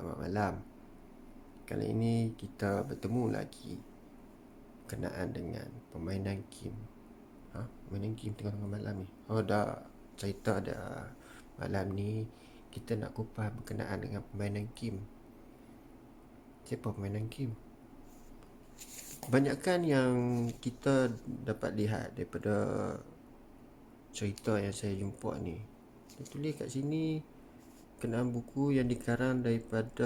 Selamat malam. Kali ini kita bertemu lagi berkenaan dengan permainan game. Permainan game tengah-tengah malam ni. Dah cerita dah. Malam ni kita nak kupas berkenaan dengan permainan game. Siapa permainan game? Kebanyakan yang kita dapat lihat daripada cerita yang saya jumpa ni, dia tulis kat sini kenaan buku yang dikarang daripada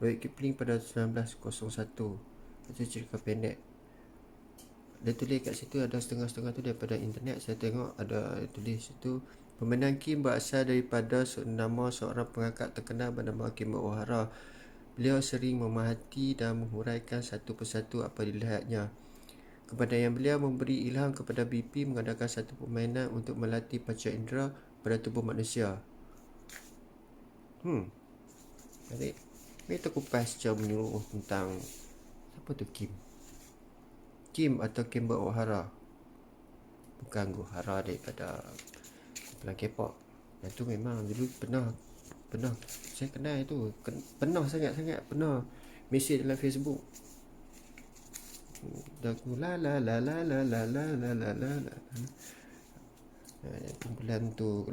Rudyard Kipling pada 1901. Itu cerita pendek. Dia tulis kat situ, ada setengah-setengah tu daripada internet. Saya tengok ada tulis situ, permainan Kim berasal daripada nama seorang pengangkat terkenal bernama Kimball O'Hara. Beliau sering memerhati dan menghuraikan satu persatu apa dilihatnya. Kepada yang beliau memberi ilham kepada BP mengadakan satu permainan untuk melatih panca indera pada tubuh manusia. Jadi kita kupas secara menyeluruh tentang siapa tu Kim. Kim atau Kimball O'Hara, bukan O'Hara daripada kumpulan K-pop. Yang tu memang dulu pernah saya kenal itu, pernah sangat-sangat pernah mesej dalam Facebook. Lagu la la la la la la la la la la la. Kumpulan tu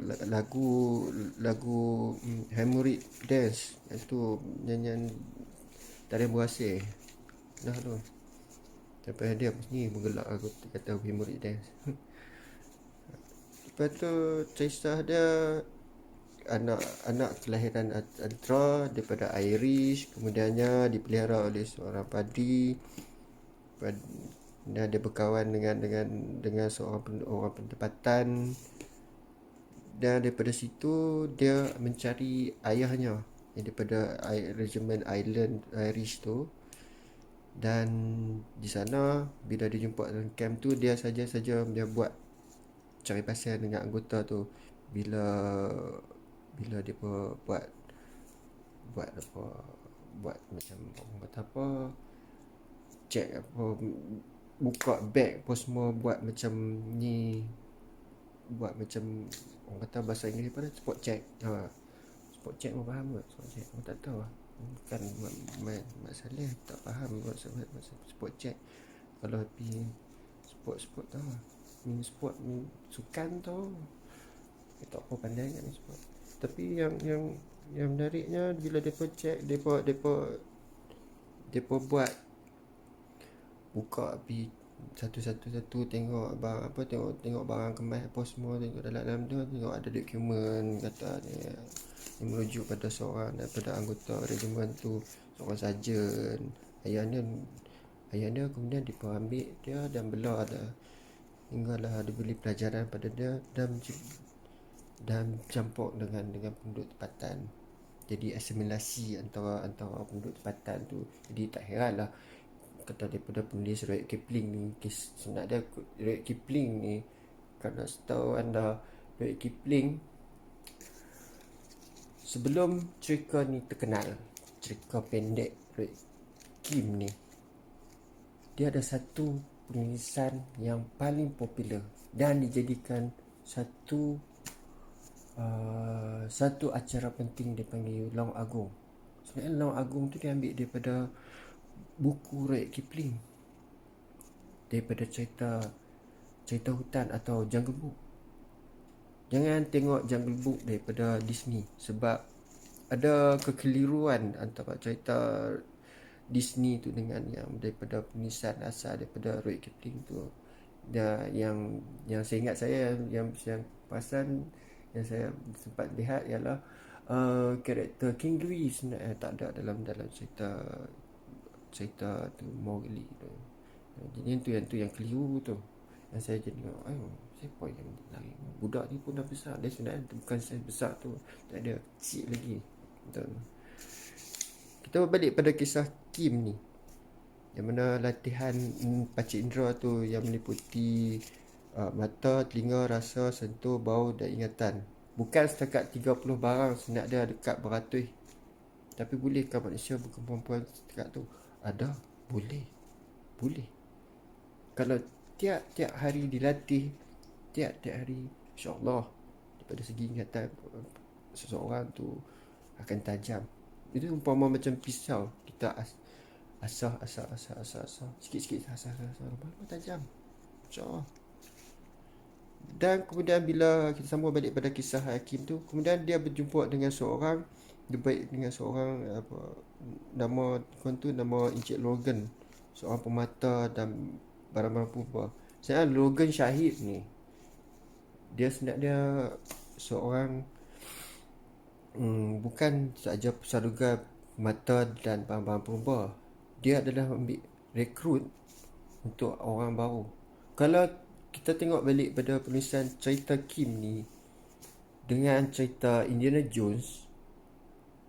lagu Hemorrhage Dance, itu nyanyian tarian berhasil dah tu. Sampai dia ni menggelak aku kata Hemorrhage Dance. Lepas tu kisah dia anak kelahiran antara daripada Irish, kemudiannya dipelihara oleh seorang padri, dan dia berkawan dengan seorang orang pendapatan, dan daripada situ dia mencari ayahnya yang daripada regimen Island Irish tu. Dan di sana bila dia jumpa dalam camp tu, dia saja dia buat cari pasal dengan anggota tu. Bila dia buat macam orang kata apa, check apa, buka bag apa semua, buat macam ni, buat macam orang kata bahasa Inggeris pada spot check. Spot check mau faham tak? Spot check aku tak tahu lah. Bukan Mak Saleh tak faham masa spot check. Kalau pergi sport tahu lah. Sport sukan tu tak apa pandai kan sport. Tapi yang menariknya bila depa check, depa buat buka pergi satu-satu tengok abang apa, tengok barang kemas apa semua, tengok dalam tu, tengok ada dokumen katanya yang merujuk pada seorang daripada anggota regimen tu, seorang sarjan. Ayahnya kemudian depa ambil dia dan belah dia hinggalah dia beri pelajaran pada dia dan campur dengan penduduk tempatan. Jadi asimilasi antara penduduk tempatan tu. Jadi tak heranlah kata daripada penulis Rudyard Kipling ni, sebenarnya Rudyard Kipling ni, kerana setahu anda, Rudyard Kipling sebelum cerita ni terkenal, cerita pendek Rudyard Kim ni, dia ada satu penulisan yang paling popular dan dijadikan satu acara penting dipanggil Laung Agung. Sebenarnya Laung Agung tu dia ambil daripada buku Rudyard Kipling, daripada cerita hutan atau Jungle Book. Jangan tengok Jungle Book daripada Disney, sebab ada kekeliruan antara cerita Disney tu dengan yang daripada penulisan asal daripada Rudyard Kipling tu. Yang saya ingat, saya yang perasan yang saya sempat lihat ialah karakter King Louis sebenarnya tak ada dalam cerita tu Mowgli tu. Jadi yang tu yang keliru tu. Yang saya jadi siapa yang lari, budak ni pun dah besar. Dia sebenarnya bukan saiz besar tu, tak ada, kecil lagi. Betul. Kita balik pada kisah Kim ni, yang mana latihan panca indera tu yang meliputi mata, telinga, rasa, sentuh, bau dan ingatan. Bukan setakat 30 barang sebenarnya dekat beratus. Tapi bolehkah manusia berkemampuan setakat tu? Ada, boleh. Kalau tiap-tiap hari dilatih, tiap-tiap hari, insyaAllah daripada segi ingatan seseorang tu akan tajam. Itu umpama macam pisau, kita asah sikit-sikit, asah lama-lama tajam. InsyaAllah. Dan kemudian bila kita sambung balik pada kisah Hakim tu, kemudian dia berjumpa dengan seorang, dia baik dengan seorang nama tuan tu nama Encik Logan, seorang pemata dan barang-barang purba. Sebenarnya Logan Syahid ni, dia sebenarnya seorang bukan sahaja pesaduga mata dan barang-barang purba. Dia adalah ambil rekrut untuk orang baru. Kalau kita tengok balik pada penulisan cerita Kim ni dengan cerita Indiana Jones,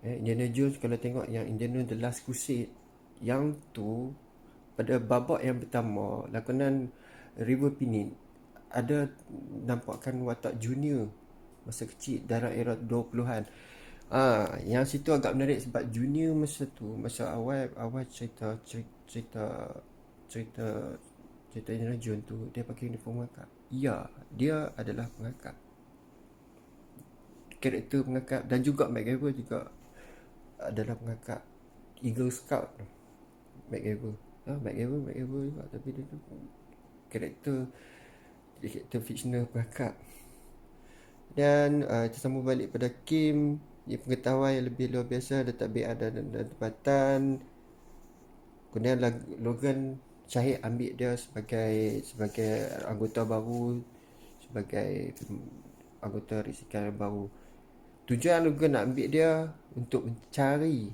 Indiana Jones, kalau tengok yang Indiana The Last Crusade, yang tu pada babak yang pertama lakonan River Phoenix ada nampakkan watak junior masa kecil dalam era 20-an. Yang situ agak menarik sebab junior masa tu, masa awal cerita Indiana Jones tu, dia pakai uniform pengangkap. Ya, dia adalah pengangkap, karakter pengangkap. Dan juga MacGyver juga adalah pengangkap, Eagle Scout MacGyver. MacGyver juga, tapi dia tu karakter fiksional pengangkap. Dan kita sambung balik pada Kim. Dia pengetahuan yang lebih luar biasa, ada tabiat dan tempatan. Kemudian Logan Syahid ambil dia sebagai anggota baru, sebagai anggota risikan yang baru. Tujuan Logan nak ambil dia untuk mencari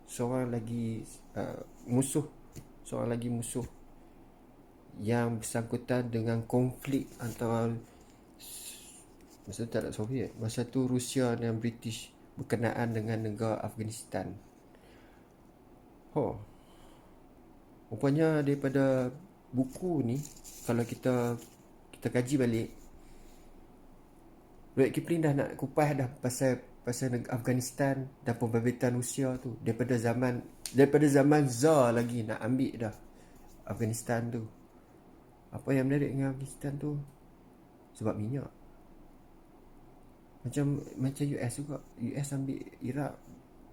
seorang lagi musuh yang bersangkutan dengan konflik antara masa tu tak ada Soviet, masa tu Rusia dan British berkenaan dengan negara Afghanistan. Rupanya daripada buku ni, kalau kita kaji balik, Rudyard Kipling dah nak kupas dah pasal Afghanistan dan pembabitan Rusia tu daripada zaman Tsar lagi nak ambil dah Afghanistan tu. Apa yang menarik dengan Afghanistan tu? Sebab minyak. Macam US juga. US ambil Iraq,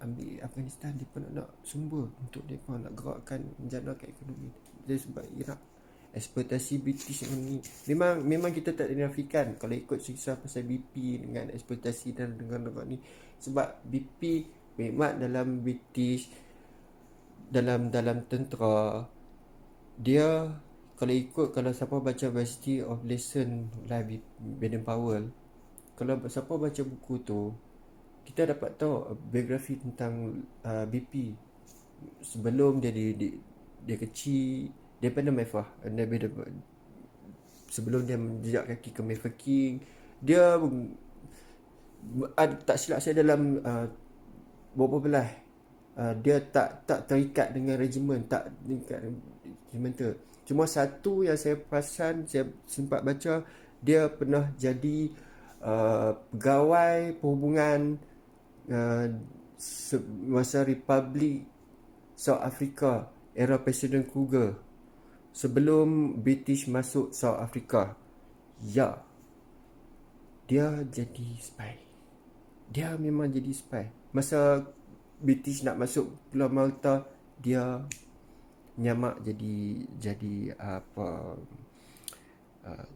ambil Afghanistan, dia pun nak sumber untuk dia pun nak gerakkan menjanakan ekonomi. Jadi sebab Iraq eksploitasi British ni memang kita tak dinafikan kalau ikut kisah pasal BP dengan eksploitasi dan negara-negara ni. Sebab BP memang dalam British, dalam tentera dia, kalau siapa baca Variety of Lesson oleh Baden Powell, kalau siapa baca buku tu, kita dapat tahu biografi tentang BP sebelum dia kecil, daripada Mefah, sebelum dia menjejak kaki ke Mafeking. Dia tak silap saya dalam beberapa belah dia tak terikat dengan regimen, tak terikat regimental. Cuma satu yang saya perasan, saya sempat baca, dia pernah jadi pegawai perhubungan masa Republik South Africa, era Presiden Kruger, sebelum British masuk South Africa. Ya, dia jadi spy. Dia memang jadi spy. Masa British nak masuk Pulau Malta, dia nyamak jadi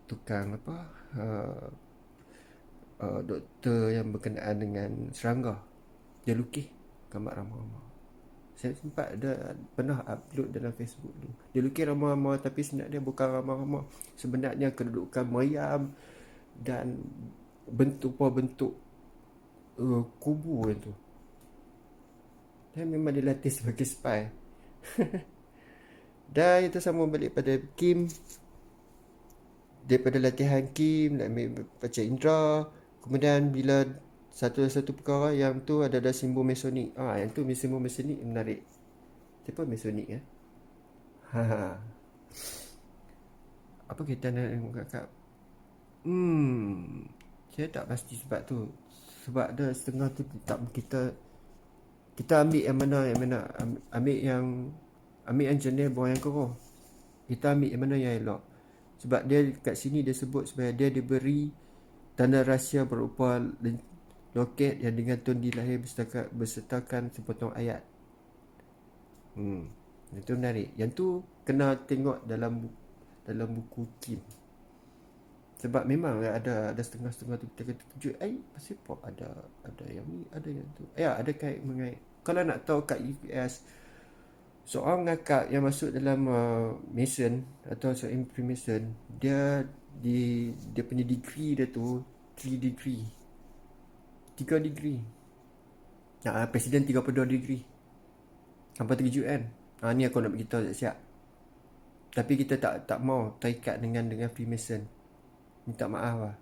tukang doktor yang berkenaan dengan serangga. Dia lukis gambar ramah-ramah. Saya sempat pernah upload dalam Facebook tu. Dia lukis ramah-ramah, tapi sebenarnya bukan ramah-ramah. Sebenarnya kedudukan meriam dan bentuk kubu tu. Dan memang dilatih sebagai spy. Dan itu sama balik pada Kim. Daripada latihan Kim nak ambil baca indera. Kemudian bila satu perkara yang tu ada simbol Masonik. Yang tu simbol Masonik menarik. Siapa Masonik Apa kaitan dengan kakak? Saya tak pasti sebab tu. Sebab ada setengah tu tak, kita ambil yang mana, ambil yang jenis buang yang keruh. Kita ambil yang mana yang elok. Sebab dia kat sini dia sebut supaya dia diberi tanda rahsia berupa roket yang dengan tun dilahir bersertakan sepotong ayat. Itu menarik. Yang tu kena tengok dalam buku Kim. Sebab memang ada setengah-setengah tu kita kata tujuh pasal pop ada yang ni, ada yang tu. Ya, ada kait mengait. Kalau nak tahu kat UPS, seorang ngakak yang masuk dalam Mason atau seorang Freemason, dia punya degree dia tu 3 degree. 3 degree. Presiden 32 degree. Hampa terkejut kan? Ni aku nak beritahu siap-siap. Tapi kita tak mau terikat dengan Freemason. Minta maaf lah.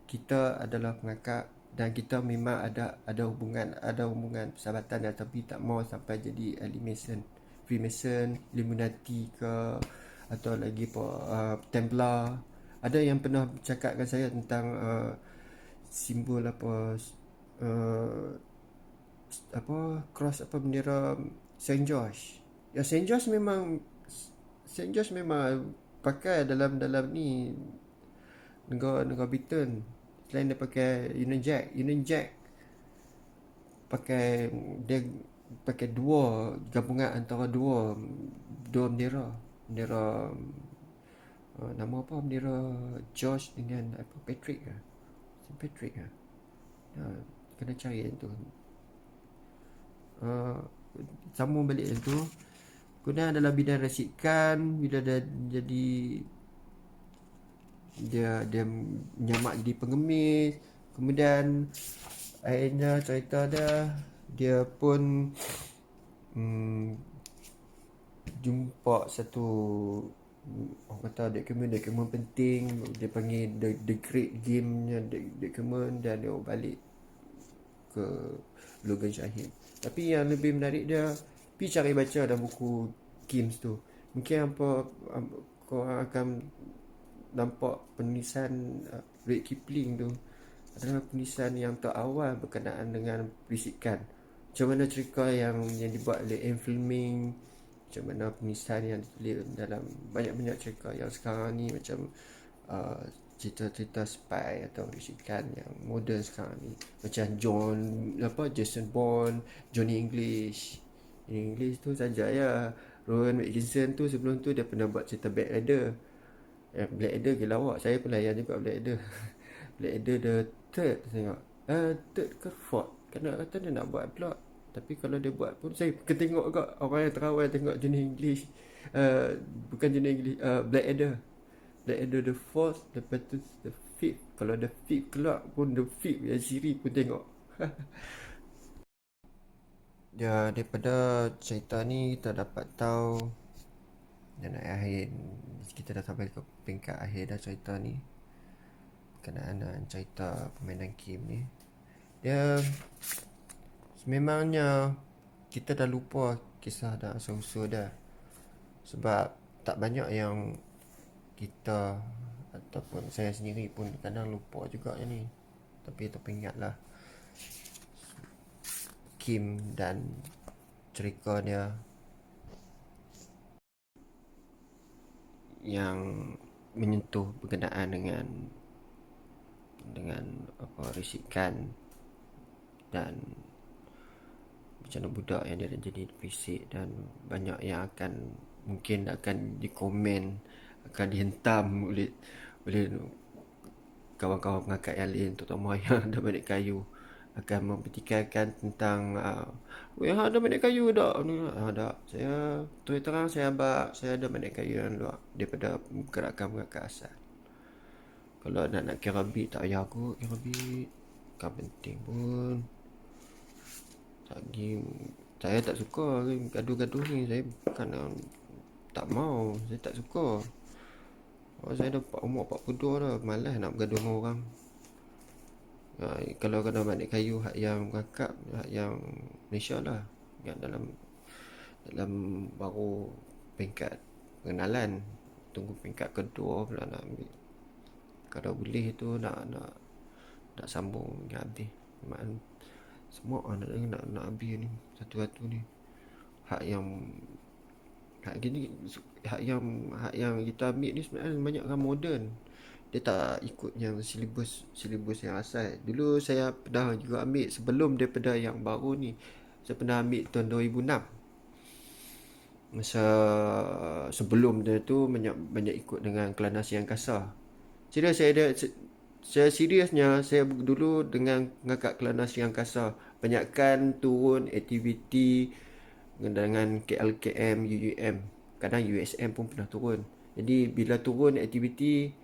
Kita adalah pengakak dan kita memang ada hubungan persahabatan, tapi tak mau sampai jadi Mason, Freemason, Illuminati ke, atau lagi Templar. Ada yang pernah cakap dengan saya tentang simbol cross bendera Saint George. Ya, Saint George memang pakai dalam ni negara Britain. Selain dia pakai Union Jack pakai dua gabungan antara dua bendera. Nama apa bendera George dengan Patrick ke? Saint Patrick ke? Kena cari yang tu. Sambung balik yang tu. Kemudian adalah bidang rasikan. Bila dah jadi dia menyamak jadi pengemis. Kemudian akhirnya cerita dia pun jumpa satu orang kata dokumen penting. Dia panggil the great game nya dokumen, dan dia balik ke Logan Syahid. Tapi yang lebih menarik dia, pergi cari baca dalam buku Games tu. Mungkin korang akan nampak penulisan Ray Kipling tu adalah penulisan yang terawal berkenaan dengan bisikan. Macam mana cerita yang dibuat oleh Ian Fleming, macam mana penulisan yang ditulis dalam banyak-banyak cerita yang sekarang ni, macam cerita-cerita spy atau bisikan yang moden sekarang ni, macam Jason Bond, Johnny English tu saja ya. Rowan Atkinson tu sebelum tu dia pernah buat cerita Black Adder gila awak. Saya pun layan juga Black Adder. Black Adder the third tengok. Third ke fourth. Kena kata dia nak buat pula. Tapi kalau dia buat pun saya kena tengok juga. Orang yang terawal tengok Johnny English. Bukan Johnny English, Black Adder. Black Adder the fourth, lepas tu the fifth. Kalau the fifth keluar pun, the fifth yang siri pun tengok. Ya, daripada cerita ni kita dapat tahu, dan akhir kita dah sampai ke peringkat akhir dah cerita ni berkenaan dengan cerita permainan game ni. Dia sememangnya kita dah lupa kisah dan asal-usul dah, sebab tak banyak yang kita ataupun saya sendiri pun kadang lupa juga yang ni. Tapi teringatlah Kim dan cerita dia yang menyentuh berkenaan dengan risikan dan bencana budak yang dia jadi fisik, dan banyak yang mungkin akan dikomen, akan dihentam oleh kawan-kawan pengangkat yang lain, terutama yang ada banyak kayu, akan mempertikaikan tentang ada banyak kayu tak? Tak, saya terus terang saya ada banyak kayu yang luar daripada gerakan pengangkat asal. Kalau nak kira beat, tak payah aku kira beat, kan penting pun. Saya tak suka gaduh-gaduh ni. Saya bukan tak mau, saya tak suka. Saya dah umur 42 dah, malas nak bergaduh dengan orang. Kalau kena banyak kayu, hak yang kakak, hak yang Malaysia lah, yang dalam baru peringkat pengenalan, tunggu peringkat kedua pula nak ambil. Kalau boleh tu nak sambung hingga habis. Memang semua nak habis ni satu-satu ni. Hak yang kita ambil ni sebenarnya banyak kan moden. Dia tak ikut yang silibus yang asal. Dulu saya pernah juga ambil sebelum daripada yang baru ni. Saya pernah ambil tahun 2006. Masa sebelum dia tu banyak ikut dengan Kelana Siang Kasar. Serius saya seriusnya saya dulu dengan ngakak Kelana Siang Kasar. Banyakkan turun aktiviti dengan KLKM, UUM. Kadang USM pun pernah turun. Jadi bila turun aktiviti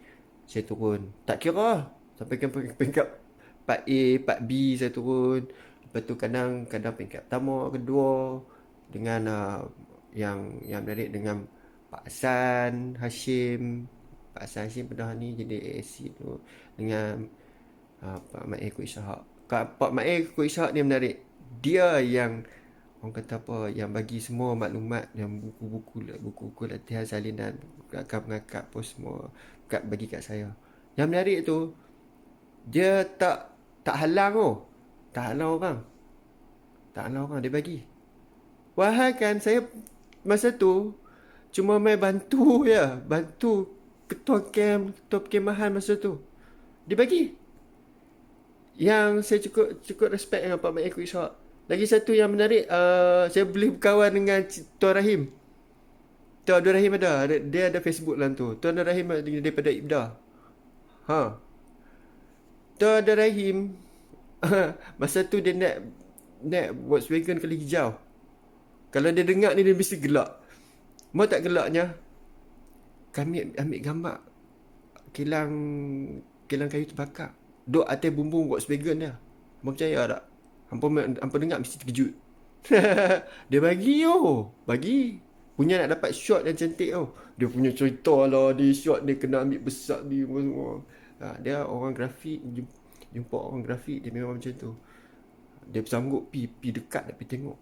saya turun. Tak kira sampai ke peringkat part A, part B saya turun. Lepas tu kadang peringkat pertama, kedua dengan yang menarik dengan Pak Hasan Hashim. Pak Hasan Hashim pernah ni jadi ASC tu dengan Pak Mat Kut Ishak. Pak Mat Kut Ishak ni menarik. Dia yang orang kata apa, yang bagi semua maklumat, yang buku-buku latihan salinan, ngakak pun semua bagi kat saya. Yang menarik tu dia tak halang oh. Tak halang orang. Dia bagi. Wahai kan saya masa tu cuma main bantu je. Bantu ketua camp, ketua perkemahan masa tu. Dia bagi. Yang saya cukup respect dengan Pak Mat Ekut Ishak. Lagi satu yang menarik, saya boleh berkawan dengan Tuan Rahim. Tuan Abdul Rahim ada. Dia ada Facebook dalam tu. Tuan Abdul Rahim daripada IBDA. Ha. Tuan Abdul Rahim masa tu dia naik Volkswagen kali hijau. Kalau dia dengar ni dia mesti gelak. Mau tak gelaknya? Kami ambil gambar kilang kayu terbakar. Duk atas bumbung Volkswagen dia. Mau percaya tak? Hampa dengar mesti terkejut. Dia bagi bagi. Punya nak dapat shot yang cantik Dia punya cerita lah, dia shot dia kena ambil besar dia semua. Dia orang grafik, jumpa orang grafik dia memang macam tu. Dia sanggup pi dekat nak pi tengok.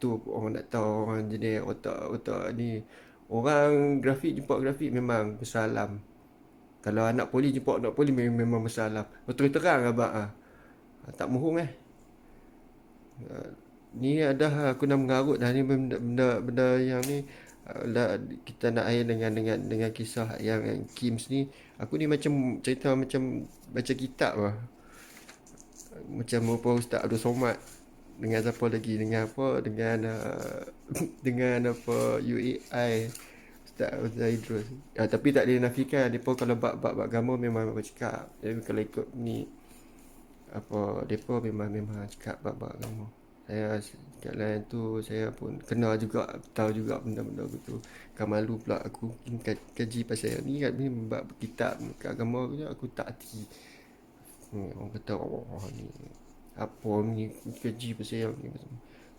Tu orang nak tahu orang jenis otak ni. Orang grafik jumpa grafik memang bersalam. Kalau anak poli jumpa anak poli memang bersalam. Terus terang abang tak mohong ni ada aku nak mengarut dah ni benda yang ni. Kita nak akhir dengan kisah yang Kims ni. Aku ni macam cerita macam baca kitab lah. Macam apa Ustaz Abdul Somad dengan siapa lagi, dengan dengan apa UAI Ustaz Idrus. Tapi tak dinafikan depa kalau bab agama memang bercakap. Jadi kalau ikut ni apa depa memang cakap bab agama. Saya kat lain tu saya pun kenal juga, tahu juga benda-benda gitu. Kan malu pula aku kaji pasal ni kat ni bab kitab agama aku tak hati. Orang kata ni apa ni kaji pasal yang ni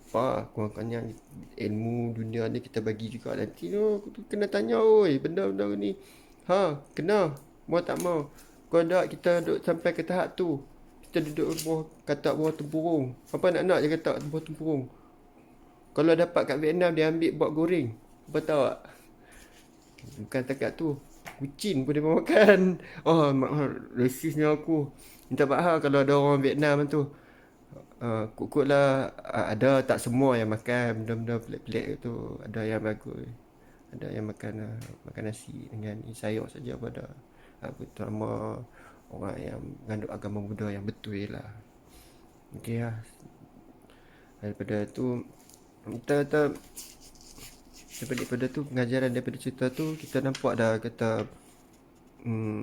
apa kurang-kurangnya ilmu dunia ni kita bagi juga nanti tu kena tanya benda-benda ni kena mau tak mau kau dak kita duduk sampai ke tahap tu. Kita duduk bawah tempurung. Apa nak je kata bawah tempurung. Kalau dapat kat Vietnam dia ambil buat goreng. Apa tahu tak? Bukan takat tu. Kucing pun dia makan. Rasisnya aku. Minta maaf kalau ada orang Vietnam tu. Kukut lah. Ada tak semua yang makan benda-benda pelik-pelik tu. Ada yang bagus. Ada yang makan nasi dengan sayur saja pada. Terutama orang yang mengandung agama Buddha yang betul lah. Okey lah. Daripada tu daripada tu pengajaran daripada cerita tu kita nampak dah kata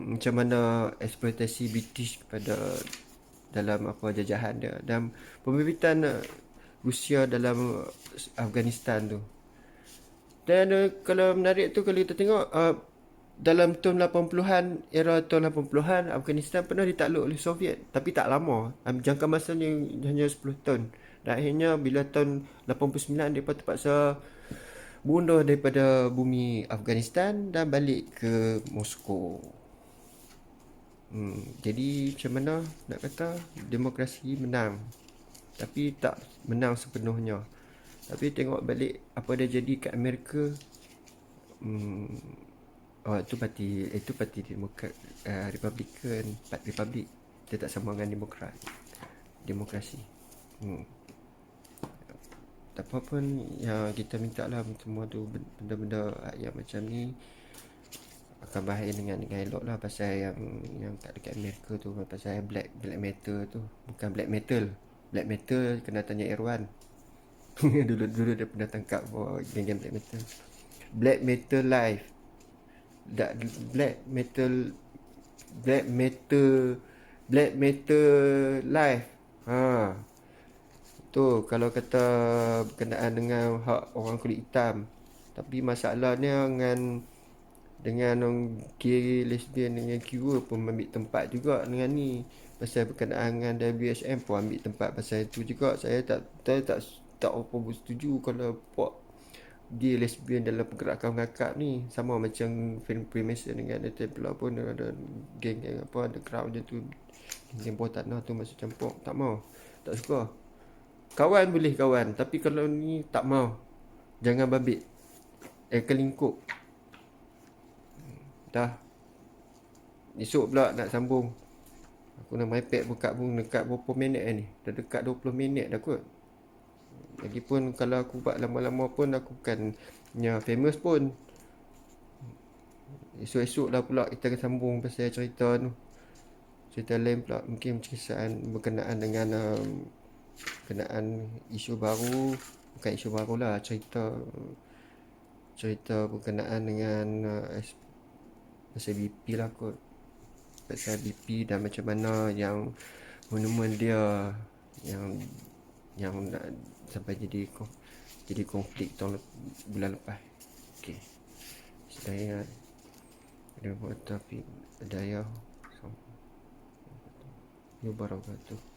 macam mana eksploitasi British kepada dalam apa jajahan dia dan pembibitan Rusia dalam Afghanistan tu. Dan kalau menarik tu kalau kita tengok dalam tahun 80-an, era tahun 80-an, Afghanistan pernah ditakluk oleh Soviet. Tapi tak lama. Jangka masanya hanya 10 tahun. Dan akhirnya bila tahun 89, mereka terpaksa mundur daripada bumi Afghanistan dan balik ke Moskow. Jadi macam mana nak kata demokrasi menang. Tapi tak menang sepenuhnya. Tapi tengok balik apa dia jadi kat Amerika. Itu parti Demokrat, Republican, Republik. Dia tak sama dengan Demokrat. Demokrasi. Apa pun yang kita minta lah semua tu benda-benda yang macam ni akan bahaya dengan elok lah, pasal yang kat dekat Amerika tu, pasal black metal tu. Bukan black metal. Black metal kena tanya Irwan. Dulu dia pernah tangkap geng-geng black metal. Black metal live. Black metal, black metal, black metal live. Ha, tu kalau kata berkenaan dengan hak orang kulit hitam. Tapi masalahnya dengan orang gay, lesbian dengan queer pun ambil tempat juga dengan ni. Pasal berkenaan dengan WSM pun ambil tempat pasal itu juga. Saya tak apa bersetuju kalau puak gay, lesbian dalam pergerakan mengakap ni. Sama macam film Freemason dengan The Templar pun ada geng-geng apa, ada crowd je tu, geng bawah tanah tu masuk campur. Tak mau, tak suka. Kawan boleh kawan, tapi kalau ni tak mau. Jangan babit, kelingkup. Dah. Esok pula nak sambung. Aku nak iPad buka pun dekat berapa minit ni. Dah dekat 20 minit dah kot. Lagipun kalau aku buat lama-lama pun aku bukan famous pun. Esok-esok lah pula kita akan sambung pasal cerita tu. Cerita lain pula mungkin cerita berkenaan dengan berkenaan isu baru. Bukan isu baru lah, cerita berkenaan dengan pasal BP lah kot. Pasal BP dan macam mana yang monumen dia yang nak sampai jadi konflik bulan lepas. Okey. Saya ada buat tapi daya. Wabarakatuh.